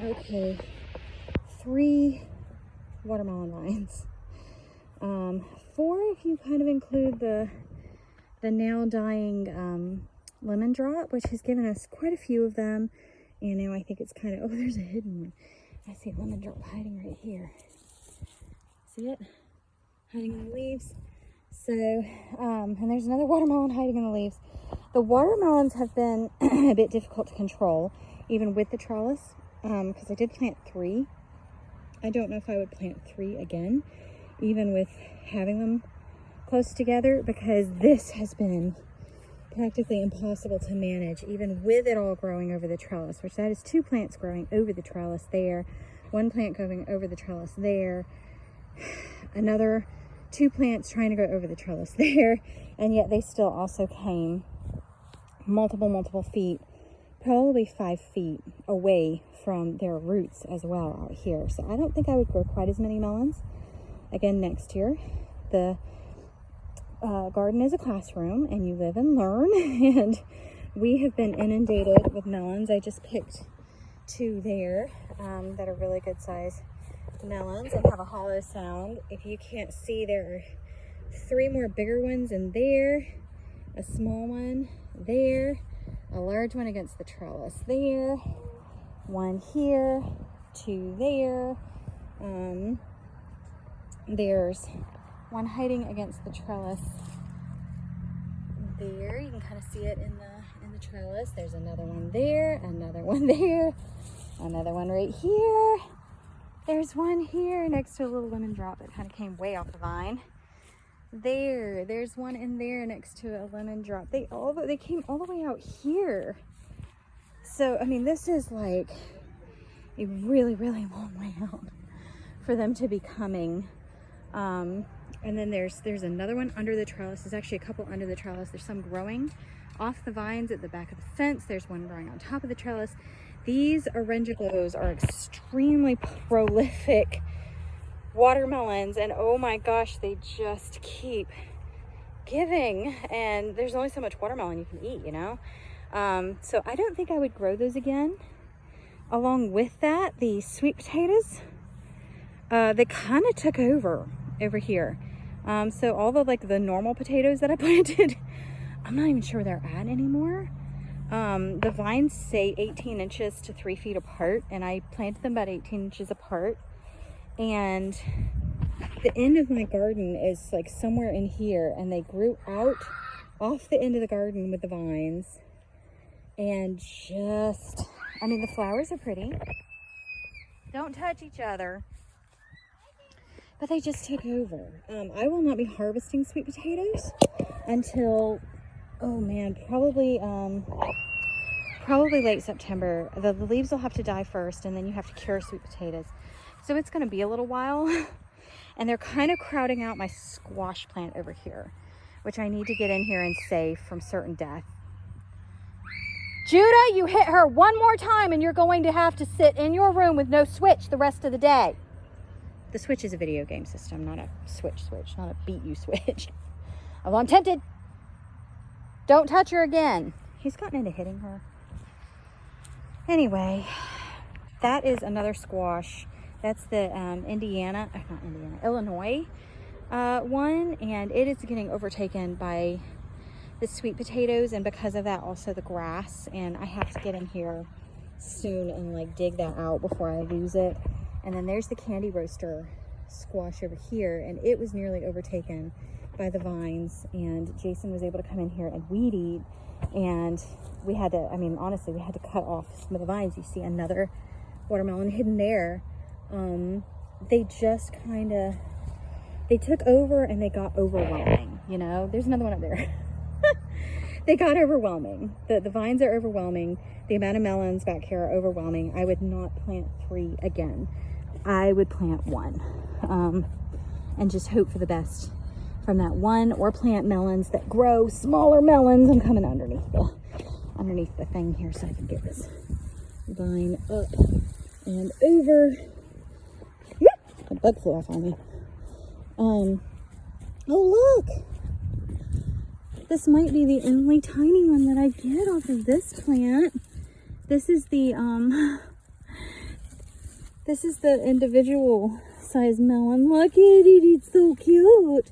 Okay, 3 watermelon vines. 4 if you kind of include the now dying lemon drop, which has given us quite a few of them. And now I think it's kind of, oh, there's a hidden one. I see a lemon drop hiding right here. See it? Hiding in the leaves. So, and there's another watermelon hiding in the leaves. The watermelons have been a bit difficult to control, even with the trellis, because I did plant 3. I don't know if I would plant 3 again, even with having them close together, because this has been practically impossible to manage, even with it all growing over the trellis, which that is 2 plants growing over the trellis there, 1 plant going over the trellis there, another 2 plants trying to go over the trellis there, and yet they still also came multiple feet, probably 5 feet away from their roots as well out here. So I don't think I would grow quite as many melons again next year. The garden is a classroom and you live and learn, and we have been inundated with melons. I just picked 2 there that are really good size melons and have a hollow sound. If you can't see, there are 3 more bigger ones in there, a small one there, a large one against the trellis there, 1 here, 2 there. There's 1 hiding against the trellis there. You can kind of see it in the trellis. There's another one there, another one there, another one right here. There's 1 here next to a little lemon drop that kind of came way off the vine. There's 1 in there next to a lemon drop. They came all the way out here. So I mean, this is like a really long way out for them to be coming. And then there's another one under the trellis. There's actually a couple under the trellis. There's some growing off the vines at the back of the fence. There's 1 growing on top of the trellis. These orangelos are extremely prolific watermelons, and oh my gosh, they just keep giving, and there's only so much watermelon you can eat, you know. So I don't think I would grow those again. Along with that, the sweet potatoes, they kind of took over here. So all the normal potatoes that I planted, I'm not even sure where they're at anymore. The vines say 18 inches to 3 feet apart, and I planted them about 18 inches apart. And the end of my garden is like somewhere in here, and they grew out off the end of the garden with the vines. And just, I mean, the flowers are pretty. Don't touch each other. But they just took over. I will not be harvesting sweet potatoes until, oh man, probably late September. The leaves will have to die first, and then you have to cure sweet potatoes. So it's going to be a little while. And they're kind of crowding out my squash plant over here, which I need to get in here and save from certain death. Judah, you hit her 1 more time and you're going to have to sit in your room with no switch the rest of the day. The Switch is a video game system, not a switch, not a beat you switch. Although I'm tempted. Don't touch her again. He's gotten into hitting her. Anyway, that is another squash. That's the Illinois one, and it is getting overtaken by the sweet potatoes, and because of that also the grass, and I have to get in here soon and like dig that out before I lose it. And then there's the candy roaster squash over here, and it was nearly overtaken by the vines, and Jason was able to come in here and weed eat, and we had to, I mean, honestly, we had to cut off some of the vines. You see another watermelon hidden there. They just kind of, they took over and they got overwhelming, you know. There's another one up there. They got overwhelming. The vines are overwhelming. The amount of melons back here are overwhelming. I would not plant 3 again. I would plant 1 and just hope for the best from that 1, or plant melons that grow smaller melons. I'm coming underneath the thing here so I can get this vine up and over. A bug flew off on me. Oh look, this might be the only tiny one that I get off of this plant. This is the This is the individual size melon. Look at it, it's so cute.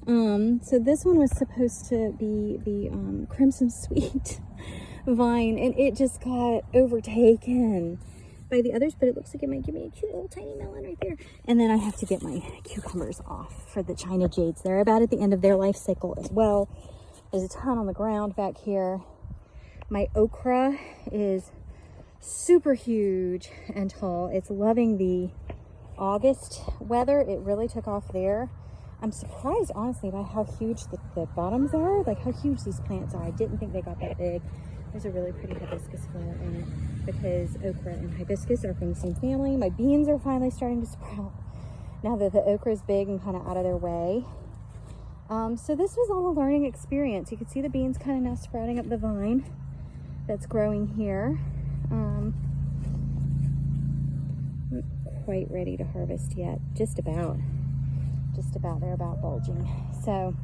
So this one was supposed to be the crimson sweet vine, and it just got overtaken by the others, but it looks like it might give me a cute little tiny melon right there. And then I have to get my cucumbers off for the China Jades. They're about at the end of their life cycle as well. There's a ton on the ground back here. My okra is super huge and tall. It's loving the August weather. It really took off there. I'm surprised, honestly, by how huge the bottoms are, like how huge these plants are. I didn't think they got that big. There's a really pretty hibiscus flower in it because okra and hibiscus are from the same family. My beans are finally starting to sprout now that the okra is big and kind of out of their way. So this was all a learning experience. You can see the beans kind of now sprouting up the vine that's growing here. Not quite ready to harvest yet, just about. They're about bulging. So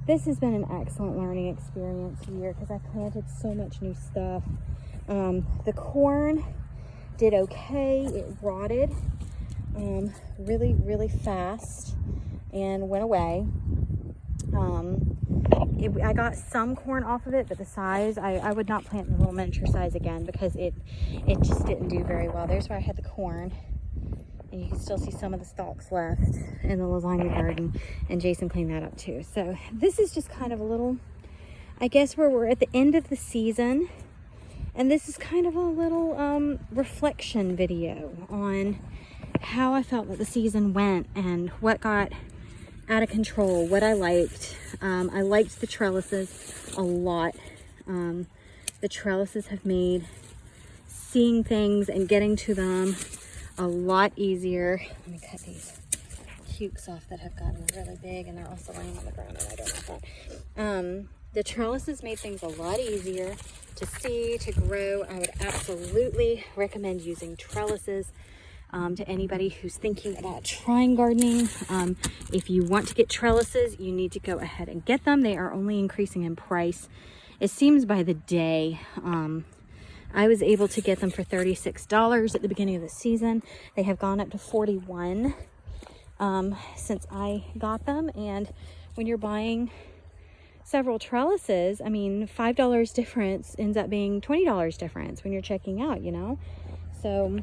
this has been an excellent learning experience here because I planted so much new stuff. The corn did okay. It rotted really fast and went away. I got some corn off of it, but the size, I would not plant the little miniature size again because it just didn't do very well. There's where I had the corn. And you can still see some of the stalks left in the lasagna garden, and Jason cleaned that up too. So this is just kind of a little, I guess, where we're at the end of the season, and this is kind of a little reflection video on how I felt that the season went and what got out of control, what I liked. I liked the trellises a lot. The trellises have made seeing things and getting to them a lot easier. Let me cut these cukes off that have gotten really big, and they're also laying on the ground, and I don't want that. The trellises made things a lot easier to see, to grow. I would absolutely recommend using trellises to anybody who's thinking about trying gardening. If you want to get trellises, you need to go ahead and get them. They are only increasing in price. It seems by the day. I was able to get them for $36 at the beginning of the season. They have gone up to $41 since I got them. And when you're buying several trellises, I mean, $5 difference ends up being $20 difference when you're checking out, you know? So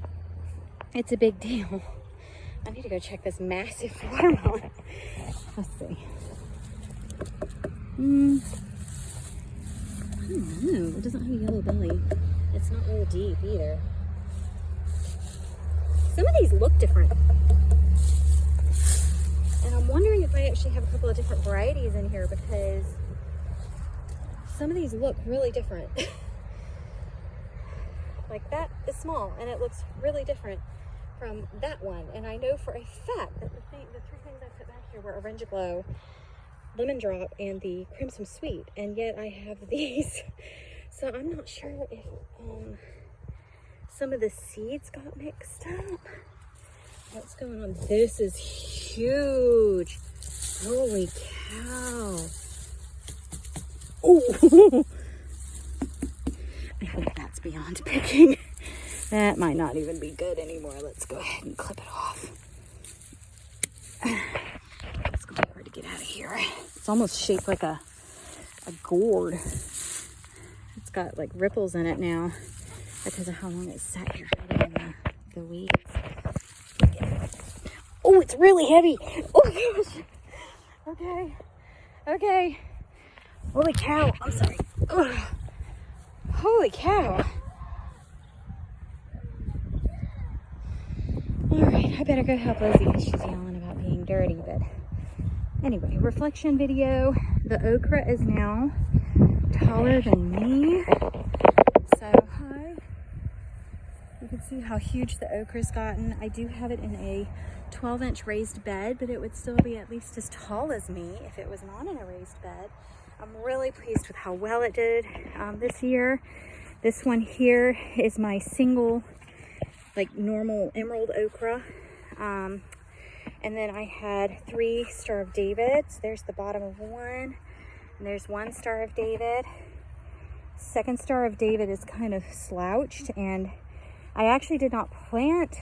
it's a big deal. I need to go check this massive watermelon. Let's see. I don't know. It doesn't have a yellow belly. It's not real deep either. Some of these look different. And I'm wondering if I actually have a couple of different varieties in here because some of these look really different. Like that is small and it looks really different from that one. And I know for a fact that the three things I put back here were Orange Glow, Lemon Drop, and the Crimson Sweet. And yet I have these. So I'm not sure if some of the seeds got mixed up. What's going on? This is huge. Holy cow. Oh, I think that's beyond picking. That might not even be good anymore. Let's go ahead and clip it off. It's going to be hard to get out of here. It's almost shaped like a gourd. It's got like ripples in it now because of how long it's sat here hiding in the weeds. Oh, it's really heavy. Oh gosh. Okay. Okay. Holy cow. I'm sorry. Ugh. Holy cow. Alright, I better go help Lizzie because she's yelling about being dirty. But anyway, reflection video. The okra is now taller than me. So, hi. You can see how huge the okra's gotten. I do have it in a 12-inch raised bed, but it would still be at least as tall as me if it was not in a raised bed. I'm really pleased with how well it did this year. This one here is my single, like normal emerald okra. And then I had 3 Star of Davids. There's the bottom of one, and there's 1 Star of David. 2nd Star of David is kind of slouched, and I actually did not plant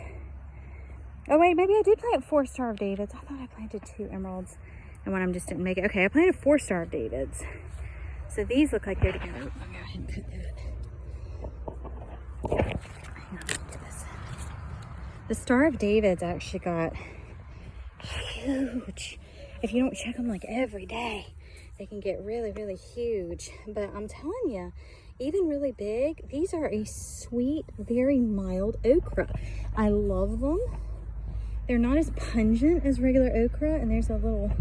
Oh wait, maybe I did plant 4 Star of Davids. I thought I planted 2 emeralds and one of them just didn't make it. Okay, I planted 4 Star of Davids. So these look like they're together. Oh, I'll go ahead and cut that. Hang on, let me get this. The Star of Davids actually got huge. If you don't check them like every day, they can get really, really huge. But I'm telling you, even really big, these are a sweet, very mild okra. I love them. They're not as pungent as regular okra, and there's a little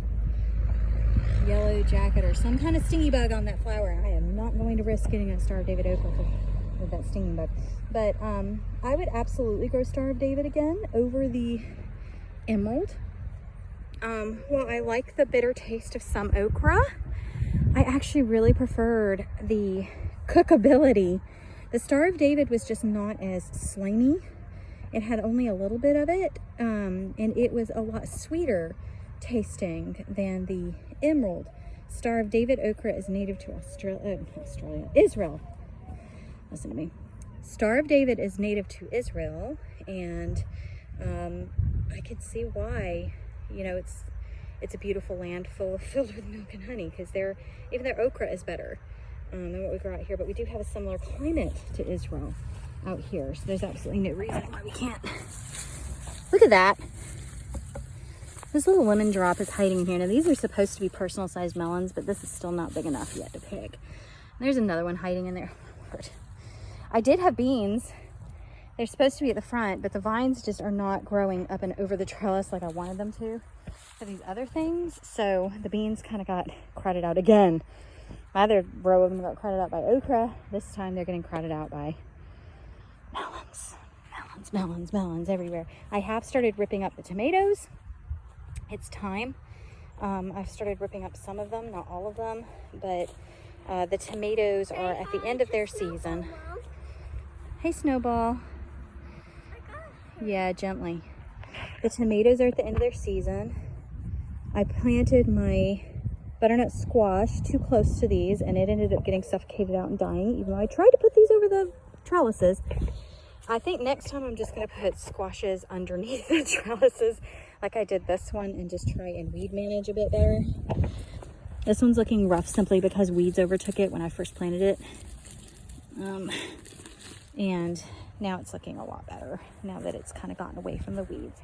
yellow jacket or some kind of stingy bug on that flower. I am not going to risk getting a Star of David okra with that stinging bug. But I would absolutely grow Star of David again over the emerald. While I like the bitter taste of some okra, I actually really preferred the cookability. The Star of David was just not as slimy. It had only a little bit of it, and it was a lot sweeter tasting than the emerald. Star of David okra is native to Israel. Listen to me. Star of David is native to Israel, and I could see why. You know, it's a beautiful land filled with milk and honey, because even their okra is better than what we grow out here. But we do have a similar climate to Israel out here, so there's absolutely no reason why we can't. Look at that. This little lemon drop is hiding in here. Now these are supposed to be personal sized melons, but this is still not big enough yet to pick. There's another one hiding in there. I did have beans. They're supposed to be at the front, but the vines just are not growing up and over the trellis like I wanted them to for these other things. So the beans kind of got crowded out again. My other row of them got crowded out by okra. This time they're getting crowded out by melons. Melons everywhere. I have started ripping up the tomatoes. It's time. I've started ripping up some of them, not all of them, but the tomatoes are at the end of their season. Hey, Snowball. Yeah, gently. The tomatoes are at the end of their season. I planted my butternut squash too close to these, and it ended up getting suffocated out and dying, even though I tried to put these over the trellises. I think next time I'm just going to put squashes underneath the trellises like I did this one, and just try and weed manage a bit better. This one's looking rough simply because weeds overtook it when I first planted it. And now it's looking a lot better now that it's kind of gotten away from the weeds.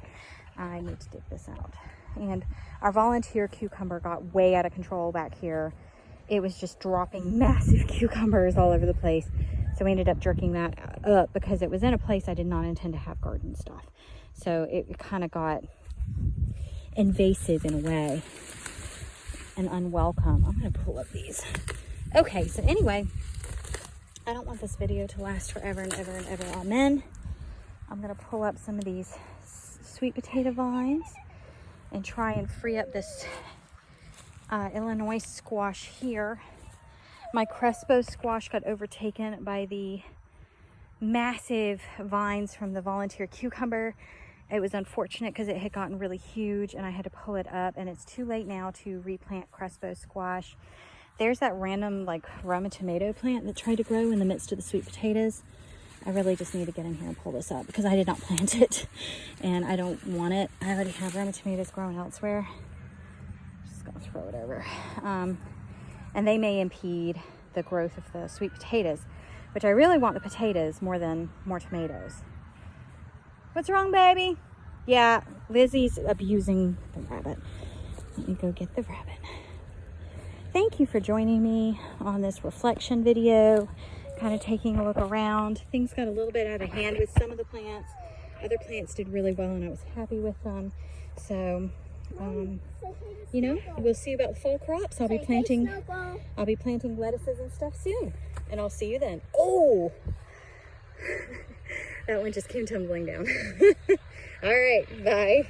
I need to dig this out. And our volunteer cucumber got way out of control back here. It was just dropping massive cucumbers all over the place. So we ended up jerking that up because it was in a place I did not intend to have garden stuff. So it kind of got invasive in a way and unwelcome. I'm going to pull up these. Okay, so anyway, I don't want this video to last forever and ever and ever. Amen. I'm going to pull up some of these sweet potato vines and try and free up this Illinois squash here. My Crespo squash got overtaken by the massive vines from the volunteer cucumber. It was unfortunate because it had gotten really huge and I had to pull it up, and it's too late now to replant Crespo squash. There's that random like Roma tomato plant that tried to grow in the midst of the sweet potatoes. I really just need to get in here and pull this up because I did not plant it and I don't want it. I already have Roma tomatoes growing elsewhere. Just gonna throw it over. And they may impede the growth of the sweet potatoes, which I really want the potatoes more than more tomatoes. What's wrong, baby? Yeah, Lizzie's abusing the rabbit. Let me go get the rabbit. Thank you for joining me on this reflection video, kind of taking a look around. Things got a little bit out of hand with some of the plants. Other plants did really well and I was happy with them. So, you know, we'll see about the fall crops. I'll be planting lettuces and stuff soon. And I'll see you then. Oh! That one just came tumbling down. All right, bye.